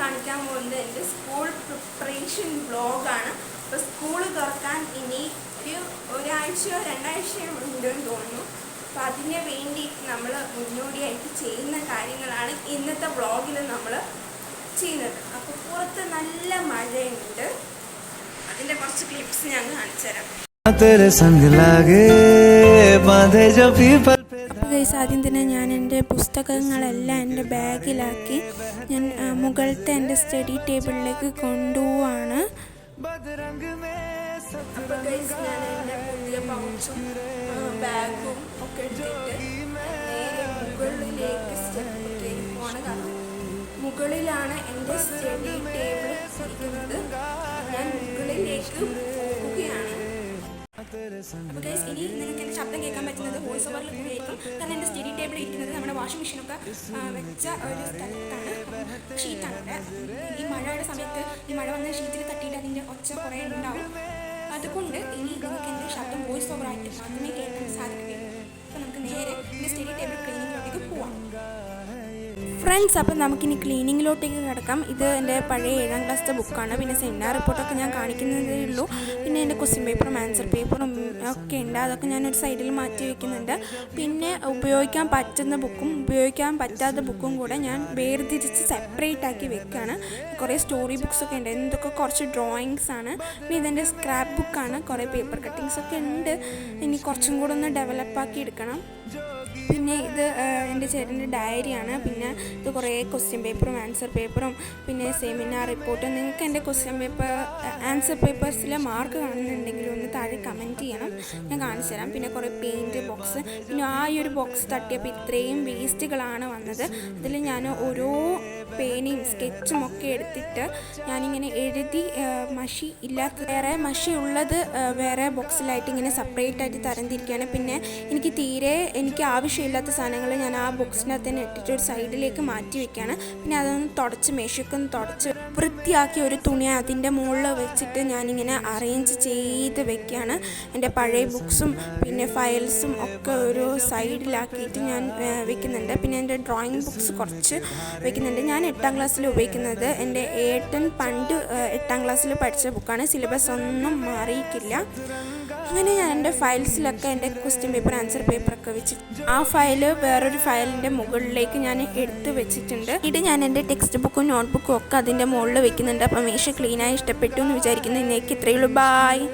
കാണിക്കാൻ പോകുന്നത് എൻ്റെ സ്കൂൾ പ്രിപ്പറേഷൻ വ്ളോഗാണ്. അപ്പോൾ സ്കൂൾ തുറക്കാൻ ഇനി ഒരാഴ്ചയോ 2 ആഴ്ചയോ ഉണ്ടെന്ന് തോന്നുന്നു. അപ്പോൾ അതിന് വേണ്ടിയിട്ട് നമ്മൾ മുന്നോടിയായിട്ട് ചെയ്യുന്ന കാര്യങ്ങളാണ് ഇന്നത്തെ വ്ളോഗിൽ നമ്മൾ ചെയ്യുന്നത്. അപ്പോൾ പുറത്ത് നല്ല മഴയുണ്ട്. അതിൻ്റെ കുറച്ച് ക്ലിപ്സ് ഞാൻ കാണിച്ചു തരാം. അപ്പോൾ ഗൈസ്, ആദ്യം തന്നെ ഞാൻ എൻ്റെ പുസ്തകങ്ങളെല്ലാം എൻ്റെ ബാഗിലാക്കി ഞാൻ മുകളിലത്തെ എൻ്റെ സ്റ്റഡി ടേബിളിലേക്ക് കൊണ്ടുപോവാണ്. അപ്പോൾ ഗൈസ്, ഞാൻ എൻ്റെ പുതിയ പൗച്ചും ബാഗും ഒക്കെ എടുത്തിട്ട് നേരെ മുകളിലേക്ക് സ്റ്റെപ്പ് കയറി പോവാണ്. കാരണം മുകളിലാണ് എൻ്റെ സ്റ്റഡി ടേബിൾ ഇരിക്കുന്നത്. ഞാൻ മുകളിലേക്ക് പോവുകയാണ്. അപ്പോൾ ഗൈസ്, ഇനി നിങ്ങൾക്ക് എൻ്റെ ശബ്ദം കേൾക്കാൻ പറ്റുന്നത് വോയിസ് ഓവറിൽ കൂടി ആയിരിക്കും. കാരണം എൻ്റെ സ്റ്റഡി ടേബിൾ ഇരിക്കുന്നത് നമ്മുടെ വാഷിംഗ് മെഷീനൊക്കെ വെച്ച ഒരു സ്ഥലത്താണ്. ഷീറ്റാണ്. ഈ മഴയുടെ സമയത്ത് ഈ മഴ വന്ന ഷീറ്റിൽ തട്ടിയിട്ട് അതിൻ്റെ ഒച്ച കുറേ ഉണ്ടാവും. അതുകൊണ്ട് ഇനി നിങ്ങൾക്ക് എൻ്റെ ശബ്ദം വോയിസ് ഓവറായിട്ട് മാത്രമേ കേൾക്കാൻ സാധിക്കുകയുള്ളൂ. അപ്പോൾ നമുക്ക് നേരെ എൻ്റെ സ്റ്റഡി ടേബിൾ ക്ലീനിങ്ങിലോട്ടേക്ക് പോവാം. ഫ്രണ്ട്സ്, അപ്പോൾ നമുക്കിനി ക്ലീനിങ്ങിലോട്ടേക്ക് കിടക്കാം. ഇത് എൻ്റെ പഴയ 7ാം ക്ലാസ്സിലെ ബുക്കാണ്. പിന്നെ സെമിനാർ റിപ്പോർട്ടൊക്കെ ഞാൻ കാണിക്കുന്നതേ ഉള്ളൂ. പിന്നെ എൻ്റെ ക്വസ്റ്റ്യൻ പേപ്പറും ആൻസർ പേപ്പറും ഒക്കെ ഉണ്ട്. അതൊക്കെ ഞാനൊരു സൈഡിൽ മാറ്റി വയ്ക്കുന്നുണ്ട്. പിന്നെ ഉപയോഗിക്കാൻ പറ്റുന്ന ബുക്കും ഉപയോഗിക്കാൻ പറ്റാത്ത ബുക്കും കൂടെ ഞാൻ വേർതിരിച്ച് സെപ്പറേറ്റ് ആക്കി വെക്കുകയാണ്. കുറേ സ്റ്റോറി ബുക്സൊക്കെ ഉണ്ട്. ഇതൊക്കെ കുറച്ച് ഡ്രോയിങ്സ് ആണ്. പിന്നെ ഇതെൻ്റെ സ്ക്രാപ്പ് ബുക്കാണ്. കുറേ പേപ്പർ കട്ടിങ്സൊക്കെ ഉണ്ട്. ഇനി കുറച്ചും കൂടെ ഒന്ന് ഡെവലപ്പാക്കി എടുക്കണം. പിന്നെ ഇത് എൻ്റെ ചേട്ടൻ്റെ ഡയറിയാണ്. പിന്നെ ഇത് കുറേ ക്വസ്റ്റ്യൻ പേപ്പറും ആൻസർ പേപ്പറും പിന്നെ സെമിനാർ റിപ്പോർട്ടും. നിങ്ങൾക്ക് എൻ്റെ ക്വസ്റ്റ്യൻ പേപ്പർ ആൻസർ പേപ്പേഴ്സിലെ മാർക്ക് കാണുന്നുണ്ടെങ്കിൽ ഒന്ന് താഴെ കമൻറ്റ് ചെയ്യണം, ഞാൻ കാണിച്ചു തരാം. പിന്നെ കുറേ പെയിൻറ്റ് ബോക്സ്. പിന്നെ ആ ഒരു ബോക്സ് തട്ടിയപ്പോൾ ഇത്രയും വേസ്റ്റുകളാണ് വന്നത്. അതിൽ ഞാൻ ഓരോ പേനയും സ്കെച്ചും ഒക്കെ എടുത്തിട്ട് ഞാനിങ്ങനെ എഴുതി മഷി ഇല്ലാത്ത വേറെ മഷി ഉള്ളത് വേറെ ബോക്സിലായിട്ട് ഇങ്ങനെ സെപ്പറേറ്റ് ആയിട്ട് തരംതിരിക്കുകയാണ്. പിന്നെ എനിക്ക് ആവശ്യമില്ലാത്ത സാധനങ്ങൾ ഞാൻ ആ ബോക്സിനകത്ത് തന്നെ ഇട്ടിട്ട് ഒരു സൈഡിലേക്ക് മാറ്റി വയ്ക്കുകയാണ്. പിന്നെ അതൊന്ന് തുടച്ച് മെഷൊക്കെ ഒന്ന് തുടച്ച് വൃത്തിയാക്കി ഒരു തുണി അതിൻ്റെ മുകളിൽ വെച്ചിട്ട് ഞാനിങ്ങനെ അറേഞ്ച് ചെയ്ത് വെക്കുകയാണ്. എൻ്റെ പഴയ ബുക്സും പിന്നെ ഫയൽസും ഒക്കെ ഒരു സൈഡിലാക്കിയിട്ട് ഞാൻ വെക്കുന്നുണ്ട്. പിന്നെ എൻ്റെ ഡ്രോയിങ് ബുക്സ് കുറച്ച് വെക്കുന്നുണ്ട്. ഞാൻ 8ാം ക്ലാസ്സിൽ ഉപയോഗിക്കുന്നത് എൻ്റെ ഏട്ടൻ പണ്ട് 8ാം ക്ലാസ്സിൽ പഠിച്ച ബുക്കാണ്. സിലബസ് ഒന്നും മാറിയിട്ടില്ല. അങ്ങനെ ഞാൻ എൻ്റെ ഫയൽസിലൊക്കെ എൻ്റെ ക്വസ്റ്റ്യൻ പേപ്പർ ആൻസർ പേപ്പറൊക്കെ വെച്ചിട്ട് ആ ഫയല് വേറൊരു ഫയലിൻ്റെ മുകളിലേക്ക് ഞാൻ എടുത്ത് വെച്ചിട്ടുണ്ട്. ഇത് ഞാൻ എൻ്റെ ടെക്സ്റ്റ് ബുക്കും നോട്ട് ബുക്കും ഒക്കെ അതിൻ്റെ മുകളിൽ വെക്കുന്നുണ്ട്. അപ്പം മേശ ക്ലീനായി ഇഷ്ടപ്പെട്ടു എന്ന് വിചാരിക്കുന്നു. ഇന്നേക്ക് ഇത്രയേ ഉള്ളൂ. ബായ്.